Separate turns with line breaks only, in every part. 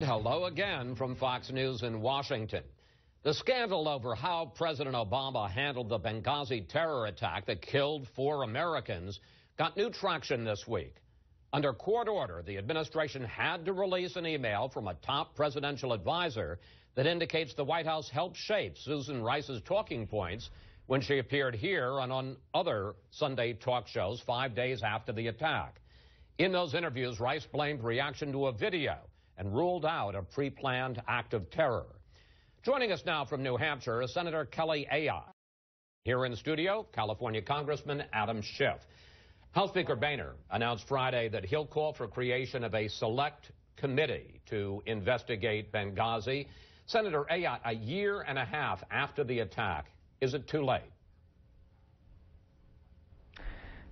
Hello again from Fox News in Washington. The scandal over how President Obama handled the Benghazi terror attack that killed 4 Americans got new traction this week. Under court order, the administration had to release an email from a top presidential advisor that indicates the White House helped shape Susan Rice's talking points when she appeared here and on other Sunday talk shows 5 days after the attack. In those interviews, Rice blamed reaction to a video and ruled out a pre-planned act of terror. Joining us now from New Hampshire is Senator Kelly Ayotte. Here in studio, California Congressman Adam Schiff. House Speaker Boehner announced Friday that he'll call for creation of a select committee to investigate Benghazi. Senator Ayotte, a year and a half after the attack, is it too late?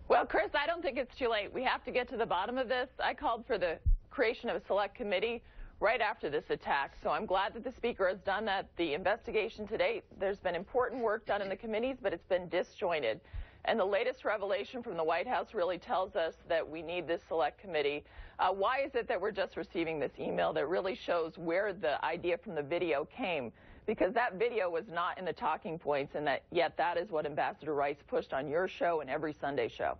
Well, Chris, I don't think it's too late. We have to get to the bottom of this. I called for the creation of a select committee right after this attack, so I'm glad that the Speaker has done that. The investigation to date, there's been important work done in the committees, but it's been disjointed. And the latest revelation from the White House really tells us that we need this select committee. Why is it that we're just receiving this email that really shows where the idea from the video came? Because that video was not in the talking points, and yet that is what Ambassador Rice pushed on your show and every Sunday show.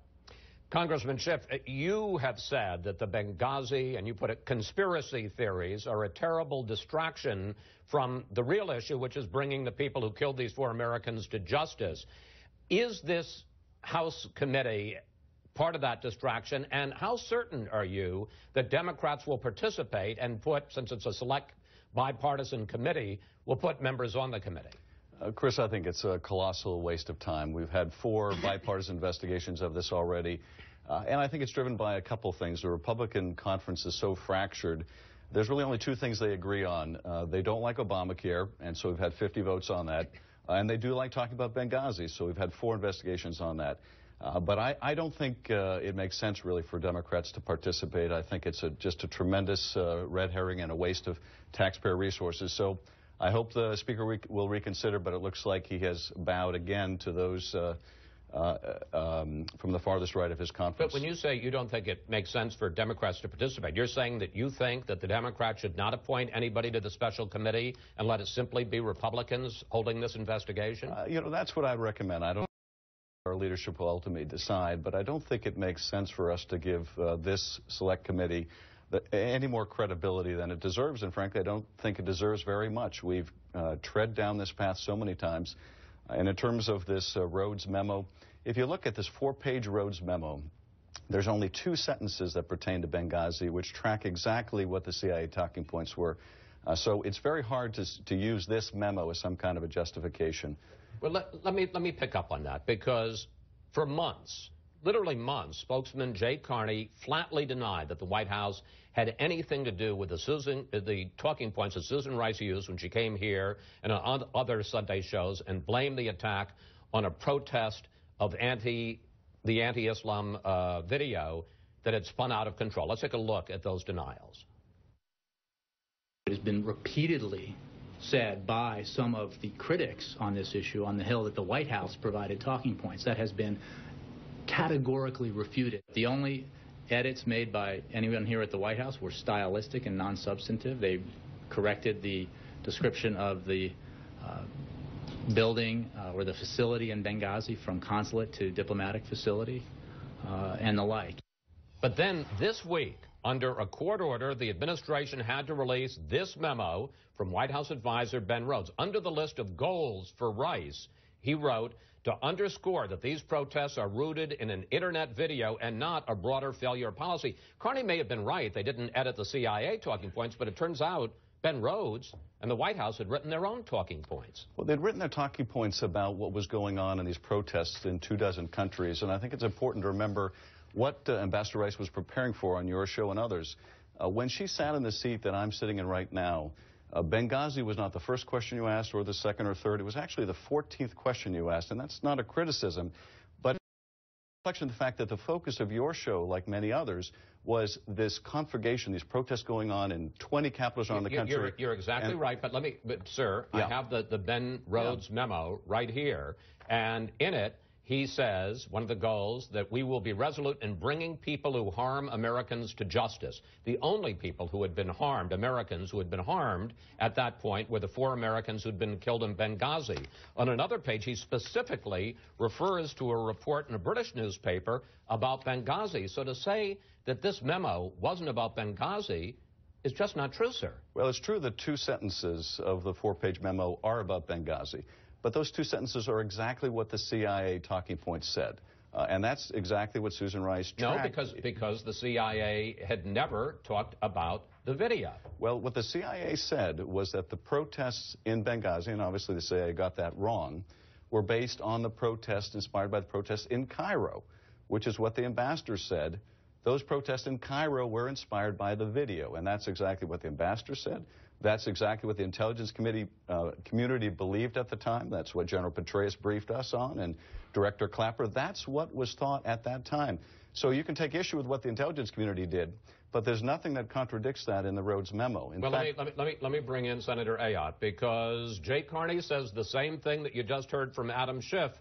Congressman Schiff, you have said that the Benghazi, and you put it, conspiracy theories are a terrible distraction from the real issue, which is bringing the people who killed these 4 Americans to justice. Is this House committee part of that distraction? And how certain are you that Democrats will participate and put, since it's a select bipartisan committee, will put members on the committee?
Chris, I think it's a colossal waste of time. We've had 4 bipartisan investigations of this already, and I think it's driven by a couple things. The Republican conference is so fractured. There's really only 2 things they agree on. They don't like Obamacare, and so we've had 50 votes on that, and they do like talking about Benghazi, so we've had 4 investigations on that. But I don't think it makes sense, really, for Democrats to participate. I think it's just a tremendous red herring and a waste of taxpayer resources. So I hope the Speaker will reconsider, but it looks like he has bowed again to those from the farthest right of his conference.
But when you say you don't think it makes sense for Democrats to participate, you're saying that you think that the Democrats should not appoint anybody to the special committee and let it simply be Republicans holding this investigation?
You know, that's what I'd recommend. I don't know our leadership will ultimately decide, but I don't think it makes sense for us to give this select committee any more credibility than it deserves, and frankly, I don't think it deserves very much. We've tread down this path so many times. And in terms of this Rhodes memo, if you look at this 4-page Rhodes memo, there's only 2 sentences that pertain to Benghazi, which track exactly what the CIA talking points were. So it's very hard to use this memo as some kind of a justification.
Well, let me pick up on that, because for months, literally months, spokesman Jay Carney flatly denied that the White House had anything to do with the talking points that Susan Rice used when she came here and on other Sunday shows, and blamed the attack on a protest of the anti-Islam video that had spun out of control. Let's take a look at those denials.
It has been repeatedly said by some of the critics on this issue on the Hill that the White House provided talking points. That has been categorically refuted. The only edits made by anyone here at the White House were stylistic and non-substantive. They corrected the description of the building or the facility in Benghazi from consulate to diplomatic facility and the like.
But then this week, under a court order, the administration had to release this memo from White House advisor Ben Rhodes. Under the list of goals for Rice, he wrote, to underscore that these protests are rooted in an internet video and not a broader failure policy. Carney may have been right. They didn't edit the CIA talking points, but it turns out Ben Rhodes and the White House had written their own talking points.
Well, they'd written their talking points about what was going on in these protests in 24 countries, and I think it's important to remember what Ambassador Rice was preparing for on your show and others. When she sat in the seat that I'm sitting in right now, Benghazi was not the first question you asked or the second or third. It was actually the 14th question you asked, and that's not a criticism, but a reflection of the fact that the focus of your show, like many others, was this conflagration, these protests going on in 20 capitals around the country.
You're exactly right, but sir, yeah. I have the Ben Rhodes memo right here, and in it, he says, one of the goals, that we will be resolute in bringing people who harm Americans to justice. The only people who had been harmed, Americans who had been harmed at that point, were the 4 Americans who'd been killed in Benghazi. On another page, he specifically refers to a report in a British newspaper about Benghazi. So to say that this memo wasn't about Benghazi is just not true, sir.
Well, it's true that 2 sentences of the 4-page memo are about Benghazi. But those 2 sentences are exactly what the CIA talking points said. And that's exactly what Susan Rice tracked.
No, because the CIA had never talked about the video.
Well, what the CIA said was that the protests in Benghazi, and obviously the CIA got that wrong, were based on the protests inspired by the protests in Cairo, which is what the ambassador said. Those protests in Cairo were inspired by the video, and that's exactly what the ambassador said. That's exactly what the intelligence community believed at the time. That's what General Petraeus briefed us on, and Director Clapper. That's what was thought at that time. So you can take issue with what the intelligence community did, but there's nothing that contradicts that in the Rhodes memo. In fact,
let me bring in Senator Ayotte, because Jay Carney says the same thing that you just heard from Adam Schiff,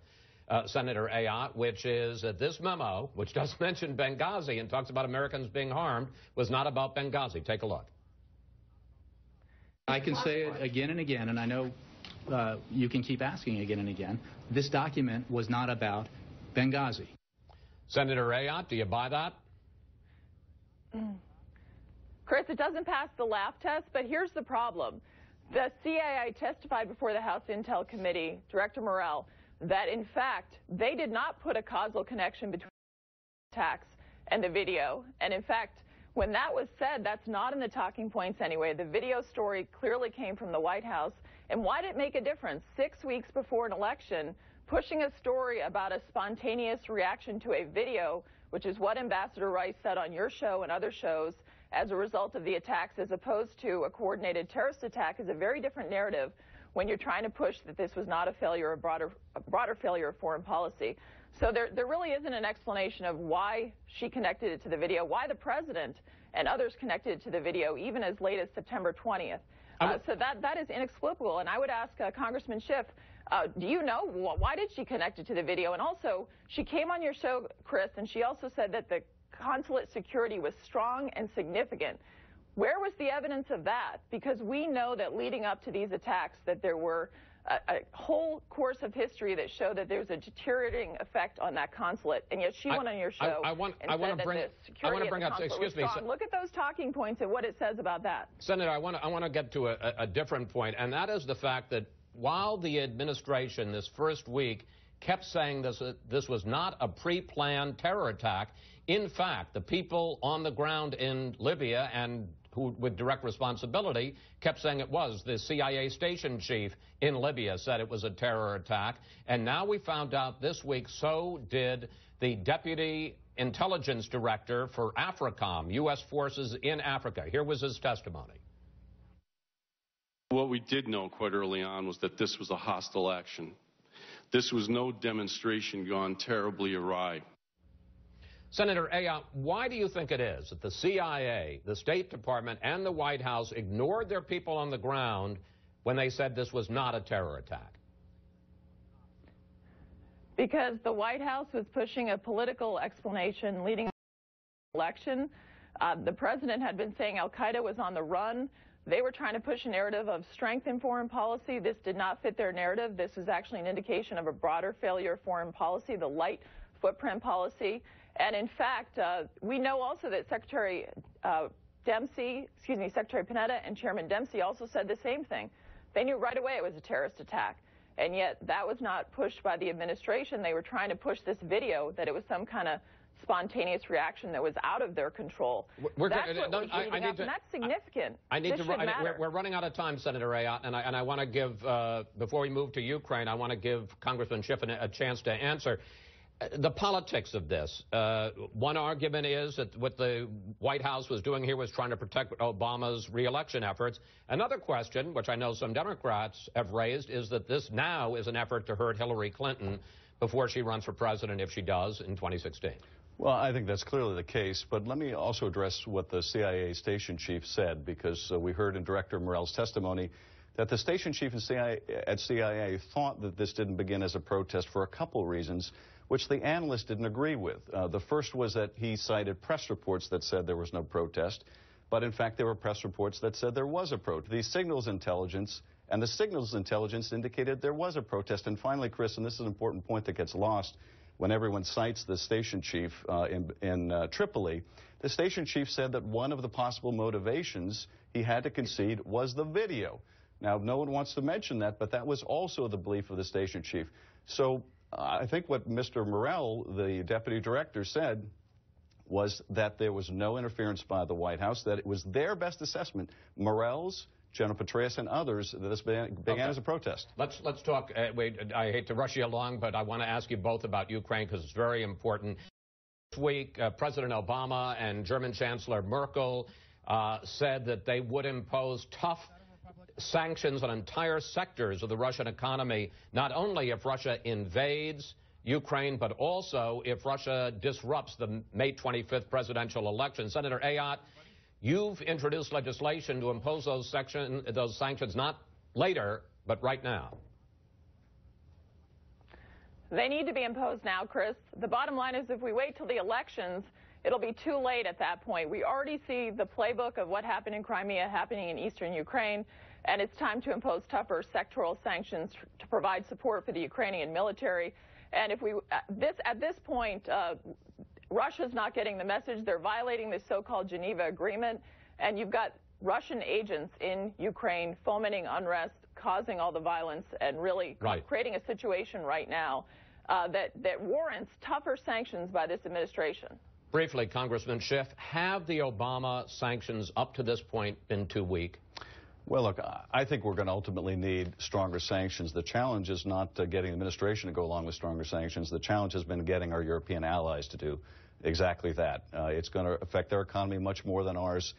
Senator Ayotte, which is that this memo, which does mention Benghazi and talks about Americans being harmed, was not about Benghazi. Take a look.
I can say it again and again, and I know you can keep asking again and again. This document was not about Benghazi.
Senator Ayotte, do you buy that?
Chris, it doesn't pass the laugh test, but here's the problem. The CIA testified before the House Intel Committee, Director Morell, that in fact they did not put a causal connection between attacks and the video. And in fact, when that was said, that's not in the talking points anyway. The video story clearly came from the White House. And why did it make a difference? 6 weeks before an election, pushing a story about a spontaneous reaction to a video, which is what Ambassador Rice said on your show and other shows, as a result of the attacks, as opposed to a coordinated terrorist attack, is a very different narrative when you're trying to push that this was not a failure, a broader failure of foreign policy. So there really isn't an explanation of why she connected it to the video, why the president and others connected it to the video, even as late as September 20th. So that is inexplicable. And I would ask Congressman Schiff, do you know why did she connect it to the video? And also, she came on your show, Chris, and she also said that the consulate security was strong and significant. Where was the evidence of that? Because we know that leading up to these attacks that there were a whole course of history that showed that there's a deteriorating effect on that consulate, and yet she went on your show and said that the security at the consulate was strong. Look at those talking points and what it says about that.
Senator, I want to get to a different point, and that is the fact that while the administration this first week kept saying this was not a pre-planned terror attack, in fact, the people on the ground in Libya and who with direct responsibility kept saying it was. The CIA station chief in Libya said it was a terror attack. And now we found out this week, so did the deputy intelligence director for AFRICOM, U.S. forces in Africa. Here was his testimony.
What we did know quite early on was that this was a hostile action. This was no demonstration gone terribly awry.
Senator Ayotte, why do you think it is that the CIA, the State Department, and the White House ignored their people on the ground when they said this was not a terror attack?
Because the White House was pushing a political explanation leading up to the election. The president had been saying al-Qaeda was on the run. They were trying to push a narrative of strength in foreign policy. This did not fit their narrative. This is actually an indication of a broader failure of foreign policy, the light footprint policy. And in fact, we know also that Secretary Panetta and Chairman Dempsey also said the same thing. They knew right away it was a terrorist attack. And yet that was not pushed by the administration. They were trying to push this video that it was some kind of spontaneous reaction that was out of their control. That's significant.
We're running out of time, Senator Ayotte, and I want to give, before we move to Ukraine, I want to give Congressman Schiff a chance to answer. The politics of this. One argument is that what the White House was doing here was trying to protect Obama's re-election efforts. Another question, which I know some Democrats have raised, is that this now is an effort to hurt Hillary Clinton before she runs for president, if she does, in 2016.
Well, I think that's clearly the case, but let me also address what the CIA station chief said, because we heard in Director Morell's testimony that the station chief at CIA thought that this didn't begin as a protest for a couple reasons, which the analyst didn't agree with. The first was that he cited press reports that said there was no protest, but in fact there were press reports that said there was a protest. The signals intelligence indicated there was a protest. And finally, Chris, and this is an important point that gets lost when everyone cites the station chief in Tripoli, the station chief said that one of the possible motivations he had to concede was the video. Now, no one wants to mention that, but that was also the belief of the station chief. So I think what Mr. Morell, the deputy director, said was that there was no interference by the White House, that it was their best assessment, Morell's, General Petraeus, and others, that this began as a protest.
Let's talk. Wait, I hate to rush you along, but I want to ask you both about Ukraine because it's very important. This week, President Obama and German Chancellor Merkel said that they would impose tough sanctions on entire sectors of the Russian economy, not only if Russia invades Ukraine, but also if Russia disrupts the May 25th presidential election. Senator Ayotte, you've introduced legislation to impose those sanctions not later, but right now.
They need to be imposed now, Chris. The bottom line is if we wait till the elections, it'll be too late at that point. We already see the playbook of what happened in Crimea happening in eastern Ukraine, and it's time to impose tougher sectoral sanctions to provide support for the Ukrainian military. And if we, at this point, Russia's not getting the message. They're violating the so-called Geneva Agreement, and you've got Russian agents in Ukraine fomenting unrest, causing all the violence, and really creating a situation right now that warrants tougher sanctions by this administration.
Briefly, Congressman Schiff, have the Obama sanctions up to this point been too weak?
Well, look, I think we're going to ultimately need stronger sanctions. The challenge is not getting the administration to go along with stronger sanctions. The challenge has been getting our European allies to do exactly that. It's going to affect their economy much more than ours.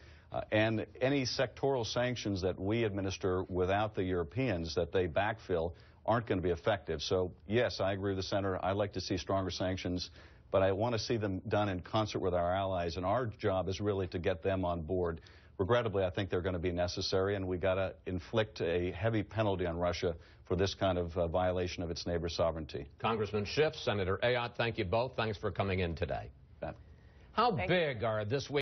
And any sectoral sanctions that we administer without the Europeans that they backfill aren't going to be effective. So, yes, I agree with the Senator. I'd like to see stronger sanctions, but I want to see them done in concert with our allies. And our job is really to get them on board. Regrettably, I think they're going to be necessary, and we've got to inflict a heavy penalty on Russia for this kind of violation of its neighbor's sovereignty.
Congressman Schiff, Senator Ayotte, thank you both. Thanks for coming in today. How big are this week?